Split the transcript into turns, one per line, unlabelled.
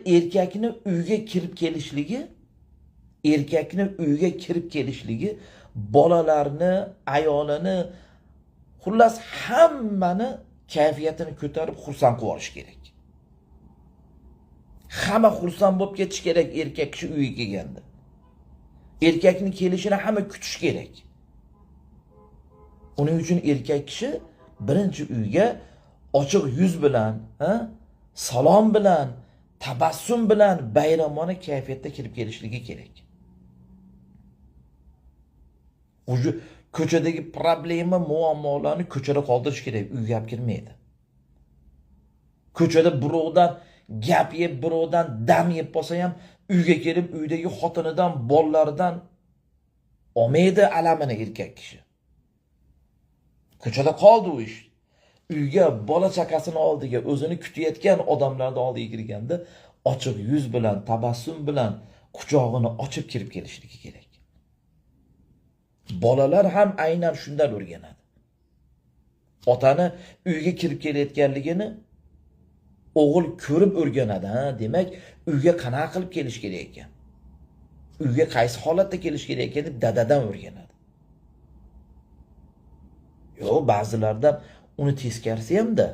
erkakni uyga kirib kelishligi bolalarni, ayolini, xullas hammani kayfiyatini ko'tarib xursand qilib olish kerak. Hamma xursand bo'lib ketish kerak erkak kishi uyga kelganda. Erkakning kelishini hamma kutish kerak. Uning uchun erkak kishi birinchi uyga ochiq yuz bilan, salom bilan, tabassum bilan bayramona kayfiyatda kirib kelishligi kerak. O'sha ko'chadagi problema, muammolarni ko'chada qoldirish kerak, uyga olib kirmaydi. Ko'chada birovdan gap yeb, birovdan dam yeb bo'lsa ham uyga kelib, uydagi xotinidan, bolalaridan olmaydi alamini erkak kishi. Ko'chada qoldi u ish. Uyga bola chaqasini oldiga, o'zini kutayotgan odamlarning oldiga kirganda ochiq yuz bilan, tabassum bilan quchog'ini ochib kirib kelishligi kerak. Bolalar ham aynan shundan o'rganadi. Otani uyga kirib kelayotganligini o'g'il ko'rib o'rganadi. Demak, uyga qanaqa qilib kelish kerak ekan? Uyga qaysi holatda kelish kerak ekan deb dadadan o'rganadi. Yo'q, ba'zilarda uni teskarisi hamda